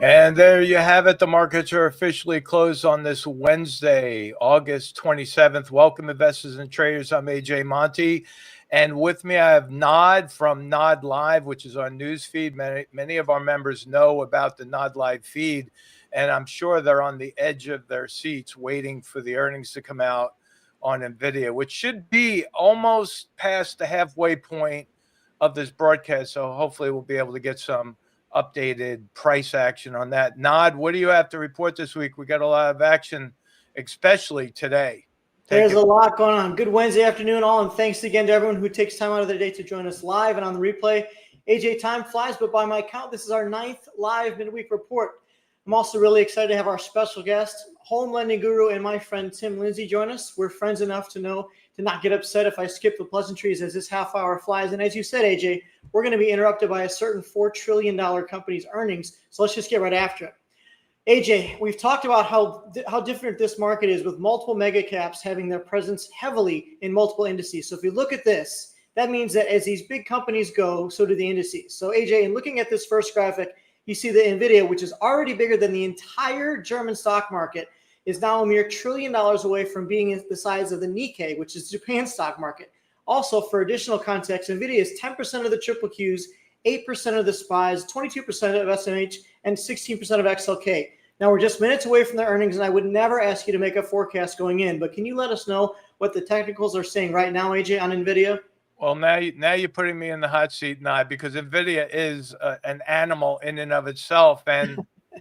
And there you have it. The markets are officially closed on this Wednesday, August 27th. Welcome, investors and traders. I'm AJ Monte. And with me, I have Nod from NODLive, which is our news feed. Many of our members know about the NODLive feed, and I'm sure they're on the edge of their seats waiting for the earnings to come out on Nvidia, which should be almost past the halfway point of this broadcast. So hopefully we'll be able to get some updated price action on that. Nod, what do you have to report this week? We got a lot of action, especially today. There's a lot going on. Good Wednesday afternoon, all, and thanks again to everyone who takes time out of their day to join us live and on the replay. AJ, time flies, but by my count, this is our 9th live midweek report. I'm also really excited to have our special guest, home lending guru, and my friend Tim Lindsey join us. We're friends enough to know to not get upset if I skip the pleasantries as this half hour flies. And as you said, AJ, we're going to be interrupted by a certain $4 trillion company's earnings. So let's just get right after it. AJ, we've talked about how different this market is with multiple mega caps having their presence heavily in multiple indices. So if you look at this, that means that as these big companies go, so do the indices. So AJ, in looking at this first graphic, you see the Nvidia, which is already bigger than the entire German stock market, is now a mere $1 trillion away from being the size of the Nikkei, which is Japan's stock market. Also, for additional context, Nvidia is 10% of the triple Qs, 8% of the SPYs, 22% of SMH, and 16% of XLK. Now, we're just minutes away from the earnings, and I would never ask you to make a forecast going in, but can you let us know what the technicals are saying right now, AJ, on Nvidia? Well, now you're putting me in the hot seat, Nod, because Nvidia is an animal in and of itself, and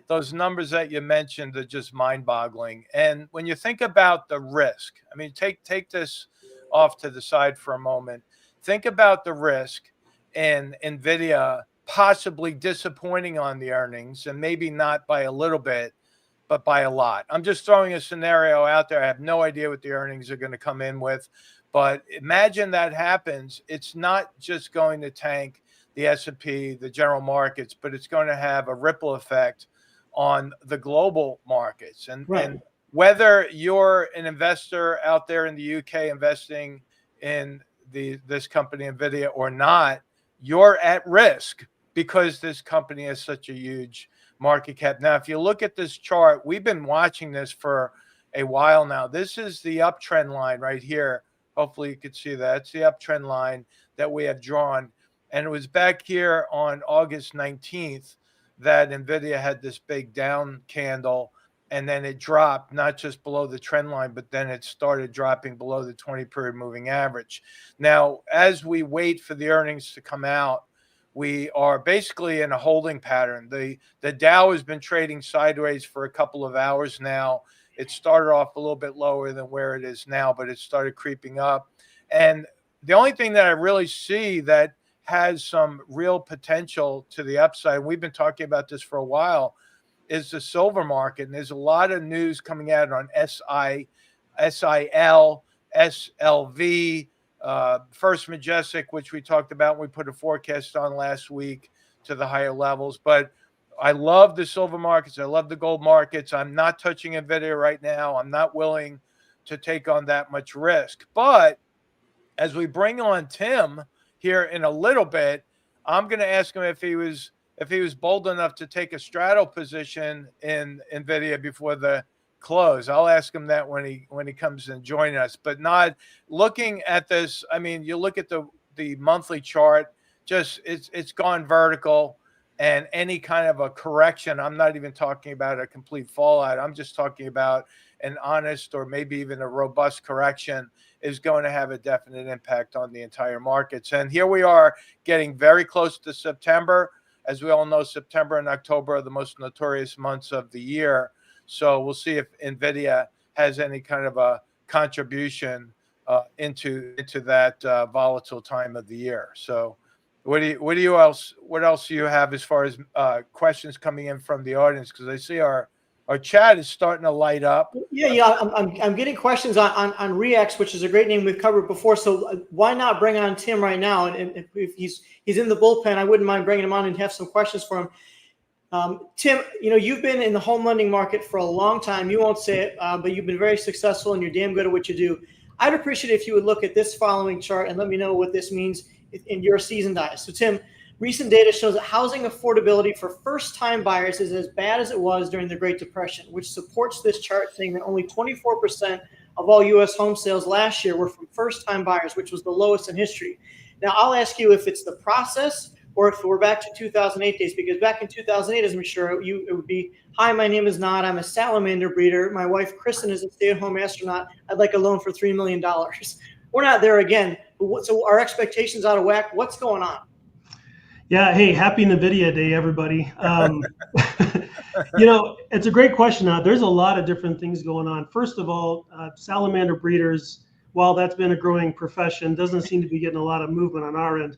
those numbers that you mentioned are just mind-boggling. And when you think about the risk, I mean, take this off to the side for a moment. Think about the risk in Nvidia possibly disappointing on the earnings, and maybe not by a little bit, but by a lot. I'm just throwing a scenario out there. I have no idea what the earnings are going to come in with, but imagine that happens. It's not just going to tank the S&P, the general markets, but it's going to have a ripple effect on the global markets. And whether you're an investor out there in the UK investing in this company, Nvidia, or not, you're at risk because this company has such a huge market cap. Now, if you look at this chart, we've been watching this for a while now. This is the uptrend line right here. Hopefully you could see that. It's the uptrend line that we have drawn. And it was back here on August 19th that Nvidia had this big down candle, and then it dropped not just below the trend line, but then it started dropping below the 20-period moving average. Now, as we wait for the earnings to come out, we are basically in a holding pattern. The Dow has been trading sideways for a couple of hours now. It started off a little bit lower than where it is now, but it started creeping up. And the only thing that I really see that has some real potential to the upside, we've been talking about this for a while, is the silver market. And there's a lot of news coming out on SIL, SLV, First Majestic, which we talked about. We put a forecast on last week to the higher levels. But I love the silver markets. I love the gold markets. I'm not touching Nvidia right now. I'm not willing to take on that much risk. But as we bring on Tim here in a little bit, I'm going to ask him if he was bold enough to take a straddle position in Nvidia before the close. I'll ask him that when he comes and join us. But not looking at this, I mean, you look at the monthly chart, just it's gone vertical, and any kind of a correction, I'm not even talking about a complete fallout, I'm just talking about an honest or maybe even a robust correction, is going to have a definite impact on the entire markets. And here we are getting very close to September. As we all know, September and October are the most notorious months of the year. So we'll see if Nvidia has any kind of a contribution into that volatile time of the year. So what else do you have as far as questions coming in from the audience? Because I see our chat is starting to light up. Yeah. I'm getting questions on Rex, which is a great name we've covered before. So why not bring on Tim right now? And if he's in the bullpen, I wouldn't mind bringing him on and have some questions for him. Tim, you've been in the home lending market for a long time. You won't say it, but you've been very successful and you're damn good at what you do. I'd appreciate it if you would look at this following chart and let me know what this means in your seasoned eyes. So Tim, Recent data shows that housing affordability for first-time buyers is as bad as it was during the Great Depression, which supports this chart saying that only 24% of all U.S. home sales last year were from first-time buyers, which was the lowest in history. Now, I'll ask you if it's the process or if we're back to 2008 days, because back in 2008, as I'm sure it would be, hi, my name is Nod. I'm a salamander breeder. My wife, Kristen, is a stay-at-home astronaut. I'd like a loan for $3 million. We're not there again. So our expectations out of whack. What's going on? Yeah. Hey, happy Nvidia Day, everybody. It's a great question. There's a lot of different things going on. First of all, salamander breeders, while that's been a growing profession, doesn't seem to be getting a lot of movement on our end.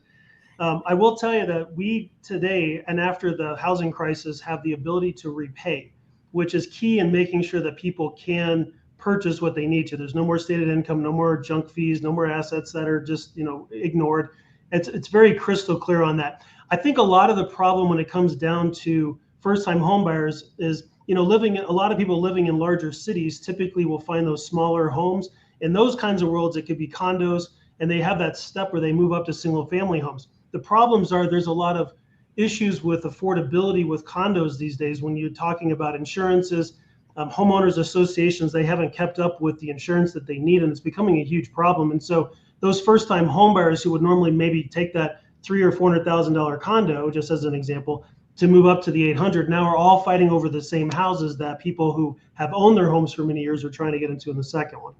I will tell you that we today, and after the housing crisis, have the ability to repay, which is key in making sure that people can purchase what they need to. There's no more stated income, no more junk fees, no more assets that are just ignored. It's very crystal clear on that. I think a lot of the problem when it comes down to first-time homebuyers is, a lot of people living in larger cities typically will find those smaller homes. In those kinds of worlds, it could be condos, and they have that step where they move up to single-family homes. The problems are there's a lot of issues with affordability with condos these days when you're talking about insurances, homeowners associations, they haven't kept up with the insurance that they need, and it's becoming a huge problem. And so those first-time homebuyers who would normally maybe take that $300,000 or $400,000 condo, just as an example, to move up to the 800, now are all fighting over the same houses that people who have owned their homes for many years are trying to get into in the second one.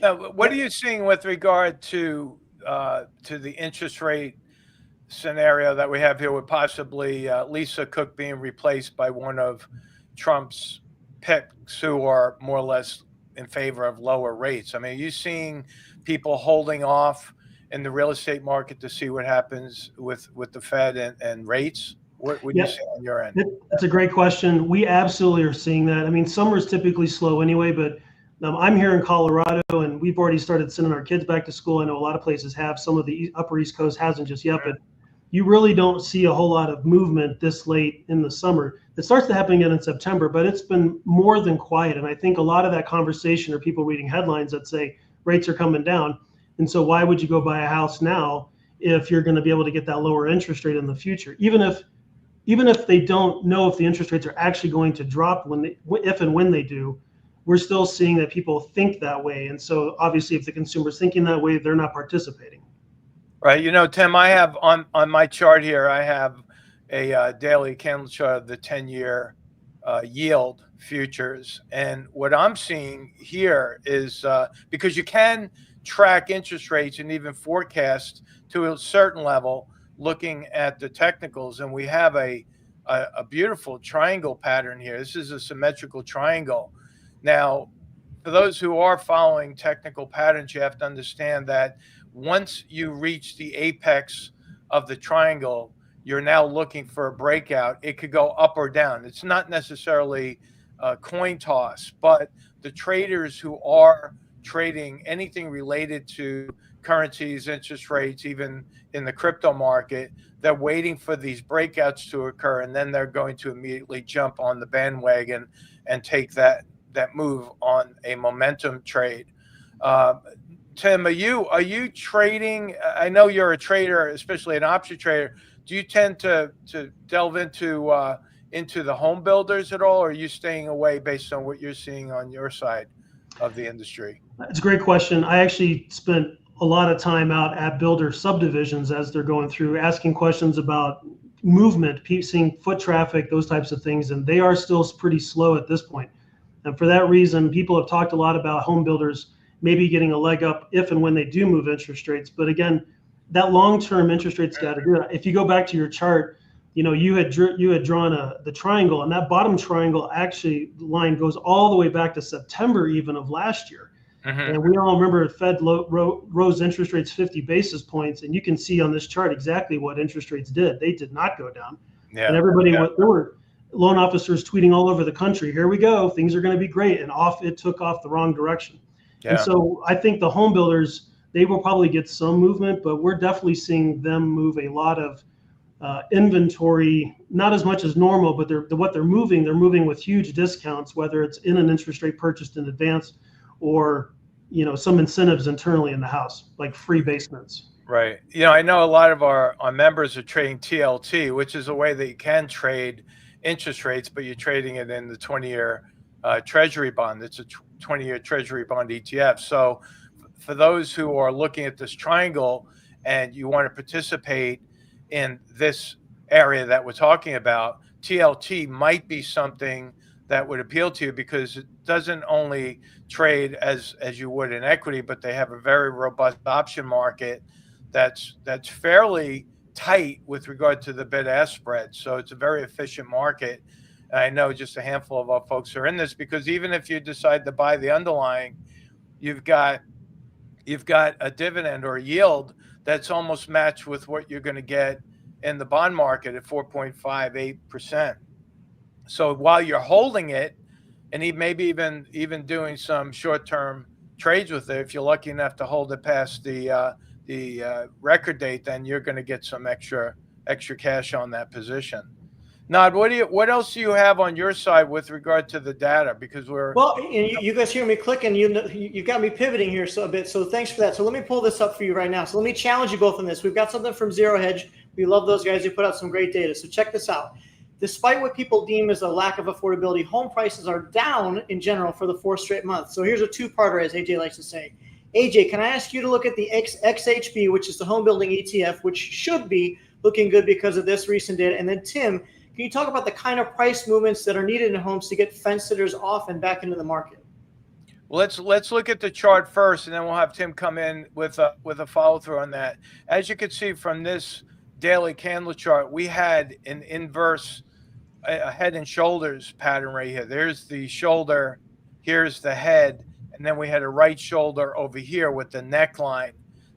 Now, what are you seeing with regard to the interest rate scenario that we have here with possibly Lisa Cook being replaced by one of Trump's picks who are more or less in favor of lower rates? I mean, are you seeing people holding off in the real estate market to see what happens with the Fed and rates? What would you say on your end? That's a great question. We absolutely are seeing that. I mean, summer's typically slow anyway, but I'm here in Colorado, and we've already started sending our kids back to school. I know a lot of places have. Some of the Upper East Coast hasn't just yet, but you really don't see a whole lot of movement this late in the summer. It starts to happen again in September, but it's been more than quiet. And I think a lot of that conversation are people reading headlines that say rates are coming down. And so why would you go buy a house now if you're going to be able to get that lower interest rate in the future? Even if they don't know if the interest rates are actually going to drop if and when they do, we're still seeing that people think that way. And so obviously if the consumer's thinking that way, they're not participating. Right. Tim, I have on my chart here, I have a daily candle chart of the 10-year yield futures. And what I'm seeing here is because you can track interest rates and even forecast to a certain level looking at the technicals. And we have a beautiful triangle pattern here. This is a symmetrical triangle. Now, for those who are following technical patterns, you have to understand that once you reach the apex of the triangle, you're now looking for a breakout. It could go up or down. It's not necessarily a coin toss, but the traders who are trading anything related to currencies, interest rates, even in the crypto market, they're waiting for these breakouts to occur, and then they're going to immediately jump on the bandwagon and take that move on a momentum trade. Tim, are you trading? I know you're a trader, especially an option trader. Do you tend to delve into the home builders at all, or are you staying away based on what you're seeing on your side of the industry? It's a great question. I actually spent a lot of time out at builder subdivisions as they're going through, asking questions about movement, seeing foot traffic, those types of things, and they are still pretty slow at this point. And for that reason, people have talked a lot about home builders maybe getting a leg up if and when they do move interest rates. But again, that long-term interest rate's got to do it. If you go back to your chart, you had drawn the triangle, and that bottom triangle actually line goes all the way back to September even of last year. Mm-hmm. And we all remember Fed rose interest rates 50 basis points, and you can see on this chart exactly what interest rates did. They did not go down. Yeah. And there were loan officers tweeting all over the country, here we go, things are going to be great, and it took off the wrong direction. Yeah. And so I think the home builders, they will probably get some movement, but we're definitely seeing them move a lot of inventory, not as much as normal, but they're moving with huge discounts, whether it's in an interest rate purchased in advance or some incentives internally in the house, like free basements. Right. I know a lot of our members are trading TLT, which is a way that you can trade interest rates, but you're trading it in the 20-year treasury bond. It's a 20-year treasury bond ETF. So for those who are looking at this triangle and you want to participate in this area that we're talking about, TLT might be something that would appeal to you because it doesn't only trade as you would in equity, but they have a very robust option market that's fairly tight with regard to the bid-ask spread. So it's a very efficient market. And I know just a handful of our folks are in this because even if you decide to buy the underlying, you've got a dividend or a yield that's almost matched with what you're going to get in the bond market at 4.58%. So while you're holding it, and maybe even doing some short-term trades with it, if you're lucky enough to hold it past the record date, then you're going to get some extra cash on that position. Nod, what else do you have on your side with regard to the data? Because you guys hear me clicking. You've got me pivoting here a bit. So thanks for that. So let me pull this up for you right now. So let me challenge you both on this. We've got something from Zero Hedge. We love those guys who put out some great data. So check this out. Despite what people deem as a lack of affordability, home prices are down in general for the fourth straight month. So here's a two-parter, as AJ likes to say. AJ, can I ask you to look at the XHB, which is the home building ETF, which should be looking good because of this recent data? And then Tim, can you talk about the kind of price movements that are needed in homes to get fence sitters off and back into the market? Well, let's look at the chart first, and then we'll have Tim come in with a follow-through on that. As you can see from this daily candle chart, we had an inverse a head and shoulders pattern right here. There's the shoulder, here's the head, and then we had a right shoulder over here with the neckline.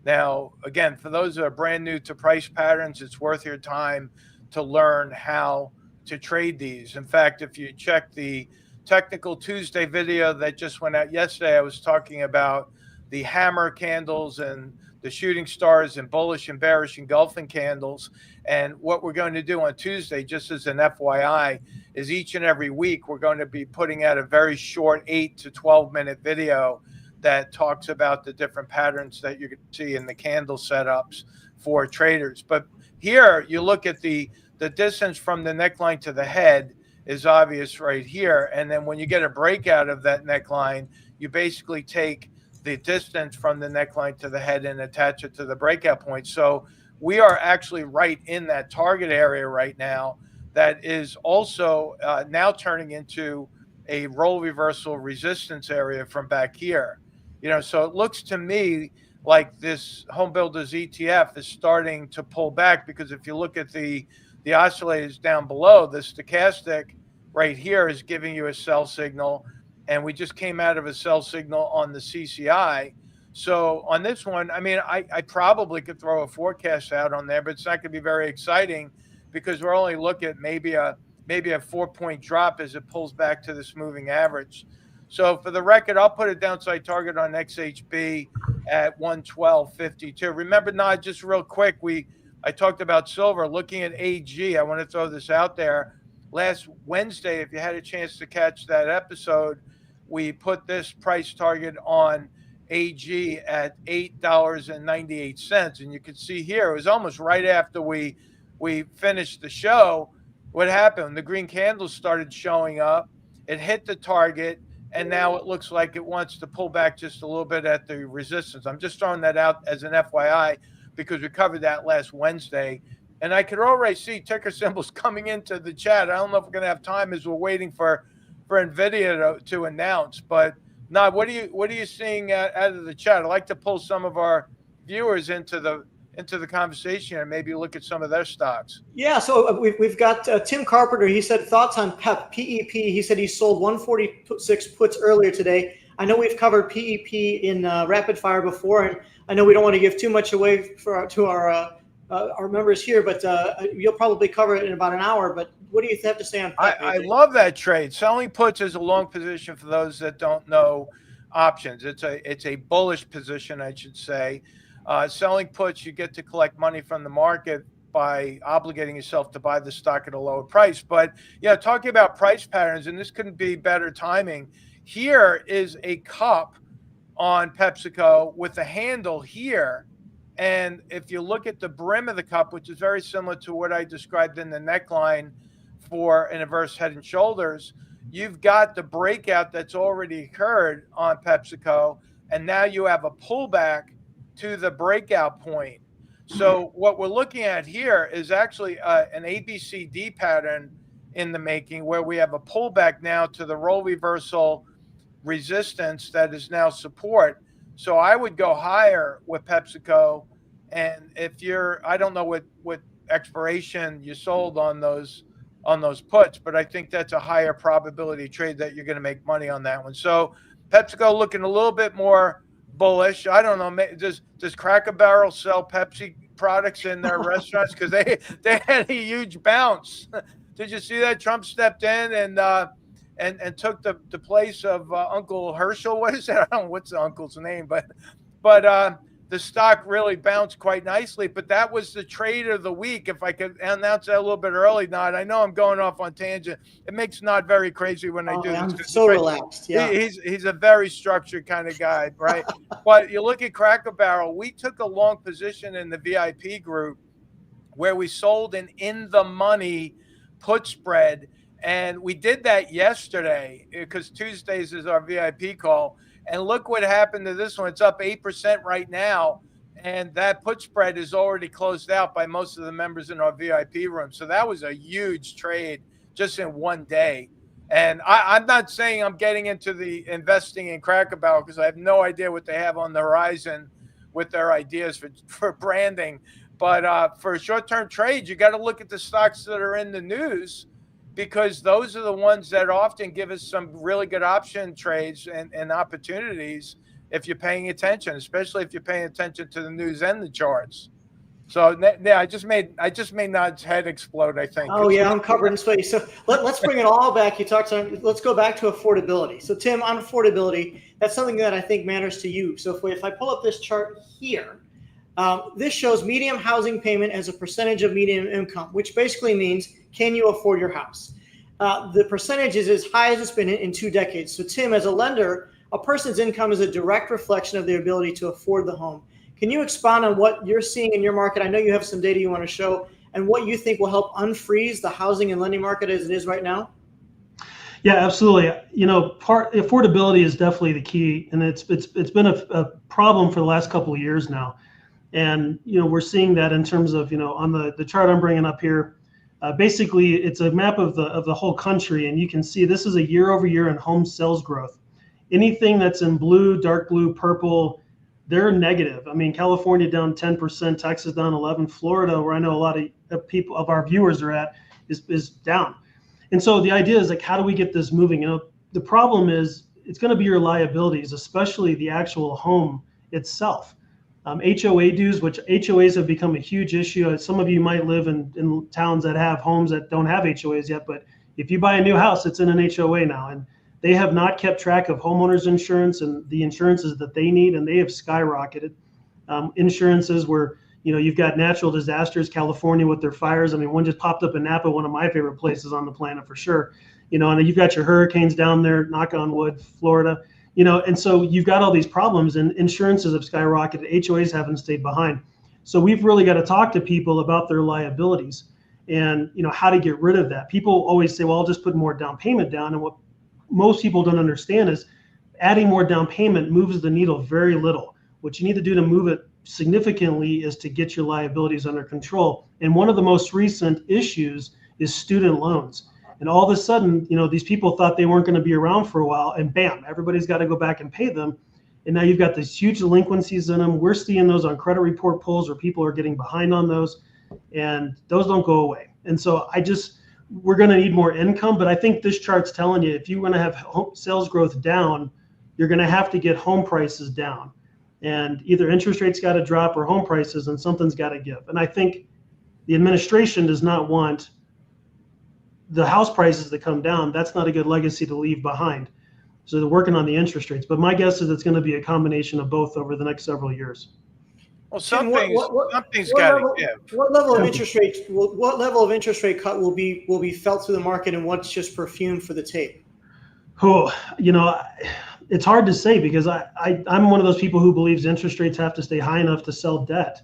Now, again, for those that are brand new to price patterns, it's worth your time to learn how to trade these. In fact, if you check the Technical Tuesday video that just went out yesterday, I was talking about the hammer candles and the shooting stars and bullish and bearish engulfing candles. And what we're going to do on Tuesday, just as an FYI, is each and every week we're going to be putting out a very short 8 to 12-minute video that talks about the different patterns that you can see in the candle setups for traders. But here you look at the distance from the neckline to the head is obvious right here. And then when you get a breakout of that neckline, you basically take the distance from the neckline to the head and attach it to the breakout point. So we are actually right in that target area right now that is also now turning into a role reversal resistance area from back here. So it looks to me like this home builders ETF is starting to pull back, because if you look at the oscillators down below, the stochastic right here is giving you a sell signal. And we just came out of a sell signal on the CCI. So on this one, I mean, I probably could throw a forecast out on there, but it's not going to be very exciting because we're only looking at maybe a 4-point drop as it pulls back to this moving average. So for the record, I'll put a downside target on XHB at 112.52. Remember, Nod, just real quick, I talked about silver. Looking at AG, I want to throw this out there. Last Wednesday, if you had a chance to catch that episode, we put this price target on AG at $8.98. And you can see here, it was almost right after we finished the show. What happened? The green candles started showing up. It hit the target, and now it looks like it wants to pull back just a little bit at the resistance. I'm just throwing that out as an FYI because we covered that last Wednesday. And I could already see ticker symbols coming into the chat. I don't know if we're going to have time as we're waiting for Nvidia to announce. But Nod, what are you seeing out of the chat? I'd like to pull some of our viewers into the conversation and maybe look at some of their stocks. Yeah, so we've got Tim Carpenter. He said thoughts on PEP. He said he sold 146 puts earlier today. I know we've covered PEP in rapid fire before, and I know we don't want to give too much away to our members here, but you'll probably cover it in about an hour. But what do you have to say on PEP? I love that trade. Selling puts is a long position for those that don't know options. It's a bullish position, I should say. Selling puts, you get to collect money from the market by obligating yourself to buy the stock at a lower price. But yeah, talking about price patterns, and this couldn't be better timing. Here is a cup on PepsiCo with a handle here And if you look at the brim of the cup, which is very similar to what I described in the neckline for an inverse head and shoulders, you've got the breakout that's already occurred on PepsiCo, and now you have a pullback to the breakout point. So what we're looking at here is actually an ABCD pattern in the making, where we have a pullback now to the role reversal resistance that is now support. So I would go higher with PepsiCo. And if you're, I don't know what expiration you sold on those puts, but I think that's a higher probability trade that you're going to make money on that one. So PepsiCo looking a little bit more bullish. I don't know. Does Cracker Barrel sell Pepsi products in their restaurants? Because they had a huge bounce. Did you see that? Trump stepped in and took the place of Uncle Herschel. What is it? I don't know what's the uncle's name, but the stock really bounced quite nicely. But that was the trade of the week. If I could announce that a little bit early, Nod. I know I'm going off on tangent. It makes Nod very crazy when I do this. I'm so relaxed. Yeah, he's a very structured kind of guy, right? But you look at Cracker Barrel. We took a long position in the VIP group where we sold an in the money put spread. And we did that yesterday because Tuesdays is our VIP call. And look what happened to this one. It's up 8% right now. And that put spread is already closed out by most of the members in our VIP room. So that was a huge trade just in one day. And I'm not saying I'm getting into the investing in Cracker Barrel because I have no idea what they have on the horizon with their ideas for branding. But for short-term trades, you got to look at the stocks that are in the news, because those are the ones that often give us some really good option trades and opportunities if you're paying attention, especially if you're paying attention to the news and the charts. So yeah, I just made Nod's head explode, I think. Oh yeah, I'm covered in space. So let's bring it all back. You talked on. Let's go back to affordability. So Tim, on affordability, that's something that I think matters to you. So if I pull up this chart here, this shows median housing payment as a percentage of median income, which basically means, can you afford your house? The percentage is as high as it's been in 2 decades. So Tim, as a lender, a person's income is a direct reflection of their ability to afford the home. Can you expound on what you're seeing in your market? I know you have some data you want to show, and what you think will help unfreeze the housing and lending market as it is right now? Yeah, absolutely. Affordability is definitely the key, and it's been a problem for the last couple of years now. And we're seeing that in terms of on the chart I'm bringing up here. Basically, it's a map of the whole country, and you can see this is a year over year in home sales growth. Anything that's in blue, dark blue, purple, they're negative. I mean, California down 10%, Texas down 11%, Florida, where I know a lot of people of our viewers are at, is down. And so the idea is, like, how do we get this moving? The problem is it's going to be your liabilities, especially the actual home itself. HOA dues, which HOAs have become a huge issue. Some of you might live in towns that have homes that don't have HOAs yet, but if you buy a new house, it's in an HOA now. And they have not kept track of homeowners insurance and the insurances that they need, and they have skyrocketed. Insurances where, you've got natural disasters, California with their fires. I mean, one just popped up in Napa, one of my favorite places on the planet for sure. And you've got your hurricanes down there, knock on wood, Florida. And so you've got all these problems, and insurances have skyrocketed. HOAs haven't stayed behind. So we've really got to talk to people about their liabilities and, how to get rid of that. People always say, well, I'll just put more down payment down. And what most people don't understand is adding more down payment moves the needle very little. What you need to do to move it significantly is to get your liabilities under control. And one of the most recent issues is student loans. And all of a sudden, these people thought they weren't going to be around for a while, and bam, everybody's got to go back and pay them. And now you've got these huge delinquencies in them. We're seeing those on credit report pulls where people are getting behind on those, and those don't go away. And so we're going to need more income, but I think this chart's telling you, if you want to have home sales growth down, you're going to have to get home prices down. And either interest rates got to drop or home prices, and something's got to give. And I think the administration does not want the house prices to come down. That's not a good legacy to leave behind. So they're working on the interest rates. But my guess is it's going to be a combination of both over the next several years. Well, something's got to give. What level of interest rate cut will be felt through the market, and what's just perfume for the tape? Oh, It's hard to say because I'm one of those people who believes interest rates have to stay high enough to sell debt.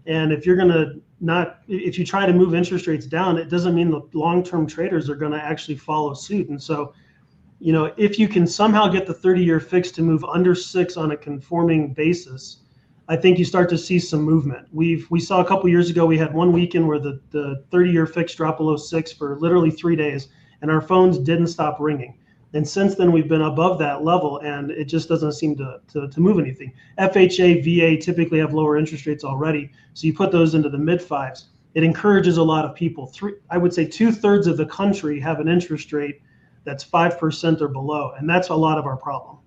And if you're going to if you try to move interest rates down, it doesn't mean the long-term traders are going to actually follow suit. And so, if you can somehow get the 30-year fix to move under 6 on a conforming basis, I think you start to see some movement. We saw a couple years ago, we had one weekend where the 30-year fix dropped below 6 for literally 3 days, and our phones didn't stop ringing. And since then, we've been above that level, and it just doesn't seem to move anything. FHA, VA typically have lower interest rates already, so you put those into the mid-5s. It encourages a lot of people. I would say 2/3 of the country have an interest rate that's 5% or below, and that's a lot of our problem.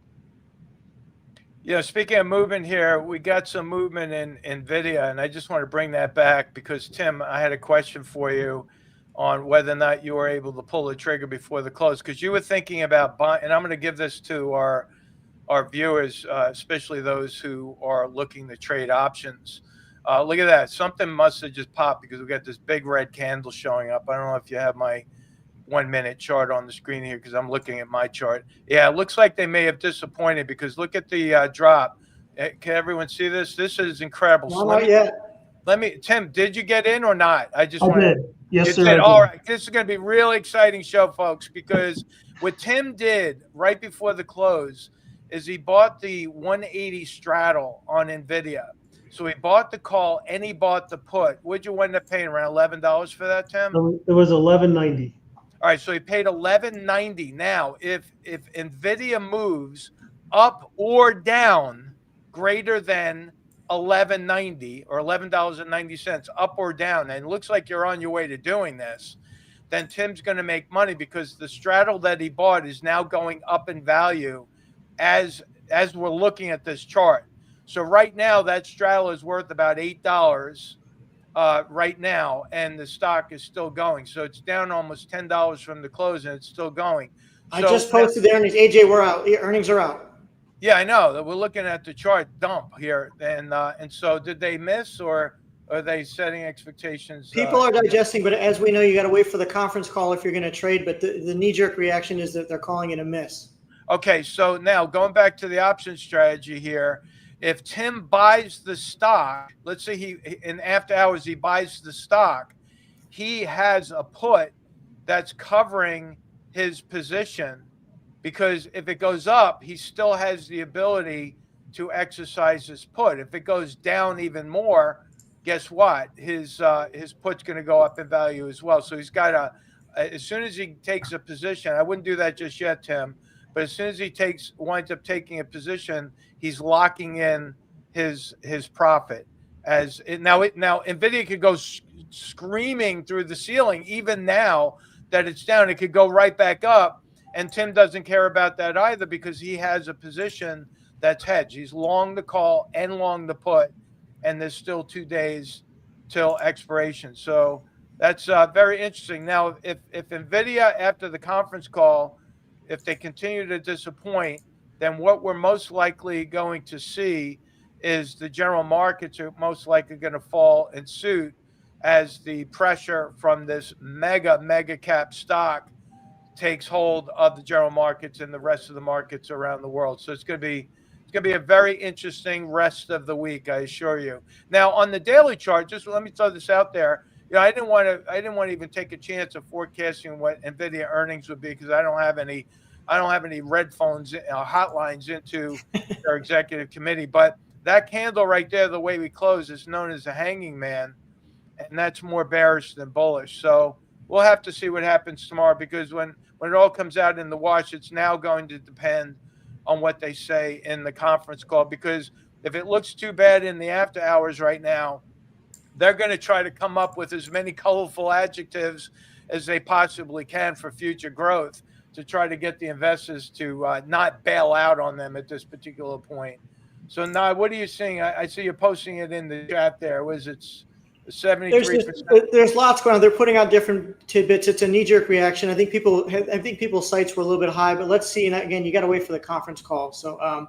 Yeah, speaking of movement here, we got some movement in Nvidia, and I just want to bring that back because, Tim, I had a question for you on whether or not you were able to pull the trigger before the close, because you were thinking about buying, and I'm going to give this to our viewers, especially those who are looking to trade options. Look at that. Something must have just popped because we got this big red candle showing up. I don't know if you have my 1-minute chart on the screen here because I'm looking at my chart. Yeah, it looks like they may have disappointed because look at the drop. Can everyone see this? This is incredible. No, not yet. Tim, did you get in or not? I did. Yes, sir. Did. All right. This is going to be a really exciting show, folks, because what Tim did right before the close is he bought the 180 straddle on Nvidia. So he bought the call and he bought the put. What'd you end up paying? Around $11 for that, Tim? It was $11.90. All right, so he paid $11.90. Now, if Nvidia moves up or down greater than $11.90 or $11.90 up or down, and it looks like you're on your way to doing this, then Tim's going to make money because the straddle that he bought is now going up in value as we're looking at this chart. So right now that straddle is worth about $8 right now, and the stock is still going. So it's down almost $10 from the close, and it's still going. I just posted the earnings. AJ, we're out. Earnings are out. Yeah, I know. We're looking at the chart dump here, and so did they miss, or are they setting expectations? People are digesting, but as we know, you got to wait for the conference call if you're going to trade. But the knee-jerk reaction is that they're calling it a miss. Okay, so now going back to the option strategy here, if Tim buys the stock, let's say in after hours he buys the stock, he has a put that's covering his position. Because if it goes up, he still has the ability to exercise his put. If it goes down even more, guess what? His put's going to go up in value as well. So he's got as soon as he takes a position, I wouldn't do that just yet, Tim, but as soon as he winds up taking a position, he's locking in his profit. Now Nvidia could go screaming through the ceiling even now that it's down. It could go right back up. And Tim doesn't care about that either because he has a position that's hedged. He's long the call and long the put, and there's still 2 days till expiration. So that's very interesting. Now, if Nvidia, after the conference call, if they continue to disappoint, then what we're most likely going to see is the general markets are most likely going to fall in suit as the pressure from this mega cap stock takes hold of the general markets and the rest of the markets around the world. So it's going to be a very interesting rest of the week, I assure you. Now on the daily chart, just let me throw this out there. I didn't want to even take a chance of forecasting what Nvidia earnings would be because I don't have any red phones hotlines into their executive committee. But that candle right there, the way we close, is known as a hanging man, and that's more bearish than bullish. So we'll have to see what happens tomorrow because when it all comes out in the wash, it's now going to depend on what they say in the conference call. Because if it looks too bad in the after hours right now, they're going to try to come up with as many colorful adjectives as they possibly can for future growth to try to get the investors to not bail out on them at this particular point. So now, what are you seeing? I see you're posting it in the chat there. Was it 73%? There's lots going on. They're putting out different tidbits. It's a knee-jerk reaction. I think people's sights were a little bit high, but let's see. And again, you got to wait for the conference call. So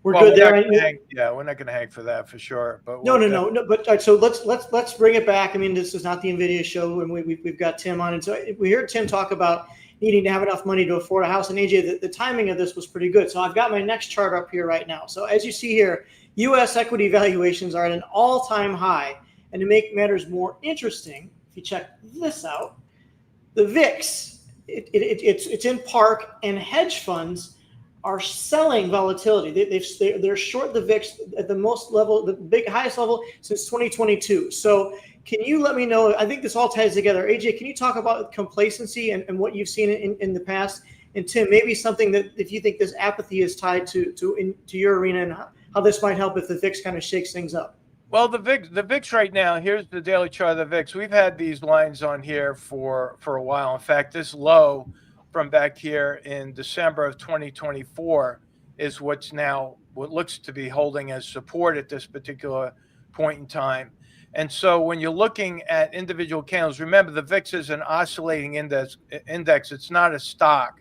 we're good there. We're not going to hang for that for sure. But no. But so let's bring it back. I mean, this is not the Nvidia show, and we've got Tim on, and so we heard Tim talk about needing to have enough money to afford a house. And AJ, the timing of this was pretty good. So I've got my next chart up here right now. So as you see here, U.S. equity valuations are at an all-time high. And to make matters more interesting, if you check this out, the VIX, it's in park, and hedge funds are selling volatility. They're short the VIX at the most level, the highest level since 2022. So can you let me know? I think this all ties together. AJ, can you talk about complacency and what you've seen in the past? And Tim, maybe something that if you think this apathy is tied to your arena, and how this might help if the VIX kind of shakes things up. Well, the VIX right now, here's the daily chart of the VIX. We've had these lines on here for a while. In fact, this low from back here in December of 2024 is what looks to be holding as support at this particular point in time. And so when you're looking at individual candles, remember the VIX is an oscillating index. It's not a stock,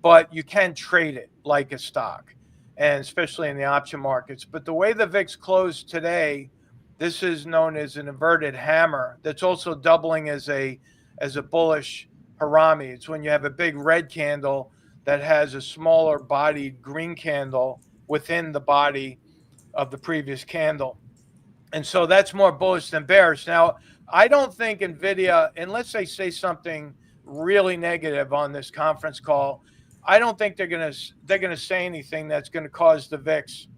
but you can trade it like a stock, and especially in the option markets. But the way the VIX closed today, this is known as an inverted hammer that's also doubling as a bullish harami. It's when you have a big red candle that has a smaller bodied green candle within the body of the previous candle. And so that's more bullish than bearish. Now, I don't think Nvidia, unless they say something really negative on this conference call, I don't think they're gonna say anything that's going to cause the VIX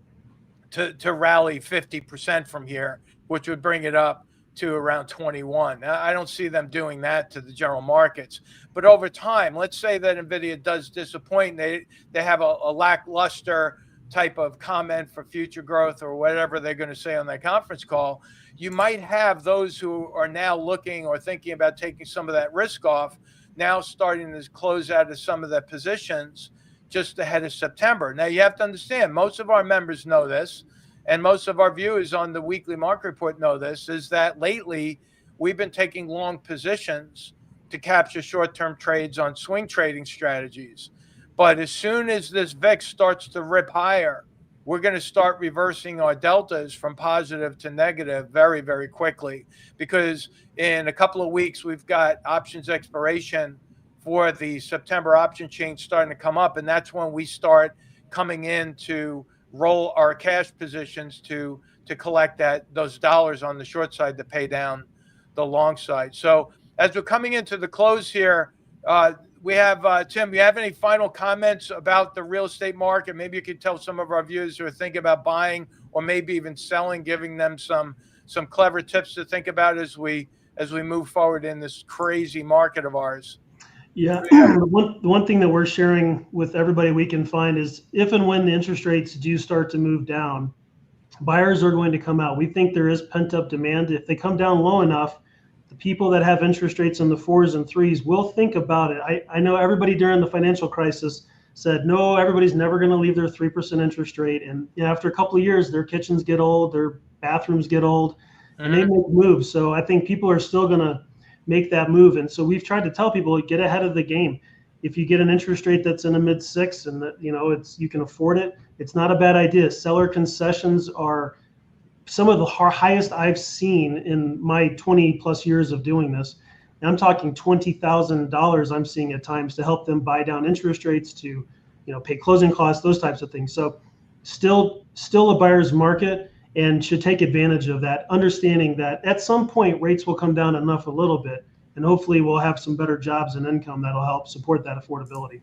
to rally 50% from here, which would bring it up to around 21. I don't see them doing that to the general markets. But over time, let's say that Nvidia does disappoint, they have a lackluster type of comment for future growth or whatever they're going to say on that conference call, you might have those who are now looking or thinking about taking some of that risk off, now starting to close out of some of the positions just ahead of September. Now, you have to understand, most of our members know this, and most of our viewers on the weekly market report know this, is that lately we've been taking long positions to capture short-term trades on swing trading strategies. But as soon as this VIX starts to rip higher, we're going to start reversing our deltas from positive to negative very, very quickly, because in a couple of weeks, we've got options expiration for the September option change starting to come up. And that's when we start coming in to roll our cash positions to collect those dollars on the short side to pay down the long side. So as we're coming into the close here, we have, Tim, you have any final comments about the real estate market? Maybe you could tell some of our viewers who are thinking about buying or maybe even selling, giving them some clever tips to think about as we move forward in this crazy market of ours. Yeah, the one thing that we're sharing with everybody we can find is if and when the interest rates do start to move down, buyers are going to come out. We think there is pent-up demand. If they come down low enough, the people that have interest rates in the 4s and 3s will think about it. I know everybody during the financial crisis said, no, everybody's never going to leave their 3% interest rate. And after a couple of years, their kitchens get old, their bathrooms get old, and they make moves. So I think people are still going to make that move. And so we've tried to tell people, get ahead of the game. If you get an interest rate that's in the mid-6 and that, you can afford it, it's not a bad idea. Seller concessions are some of the highest I've seen in my 20 plus years of doing this. And I'm talking $20,000 I'm seeing at times to help them buy down interest rates, to pay closing costs, those types of things. So still a buyer's market, and should take advantage of that, understanding that at some point rates will come down enough a little bit, and hopefully we'll have some better jobs and income that'll help support that affordability.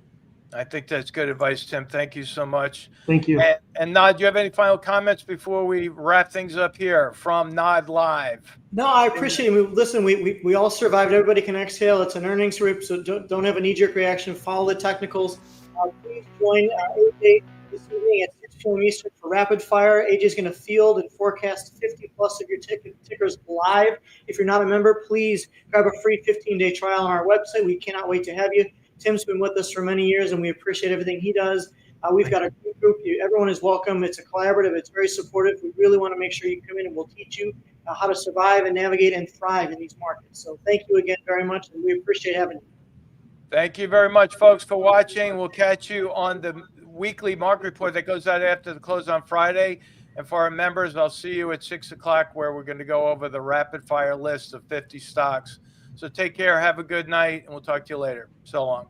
I think that's good advice, Tim. Thank you so much. Thank you. And Nod, do you have any final comments before we wrap things up here from NODLive? No, I appreciate it. Listen, we all survived. Everybody can exhale. It's an earnings rip, so don't have a knee-jerk reaction. Follow the technicals. Please join AJ this evening at 6 p.m. Eastern for Rapid Fire. AJ is going to field and forecast 50 plus of your tickers live. If you're not a member, please grab a free 15-day trial on our website. We cannot wait to have you. Tim's been with us for many years, and we appreciate everything he does. We've got a great group. Everyone is welcome. It's a collaborative. It's very supportive. We really want to make sure you come in, and we'll teach you how to survive and navigate and thrive in these markets. So thank you again very much, and we appreciate having you. Thank you very much, folks, for watching. We'll catch you on the weekly market report that goes out after the close on Friday. And for our members, I'll see you at 6 o'clock, where we're going to go over the rapid fire list of 50 stocks. So take care. Have a good night, and we'll talk to you later. So long.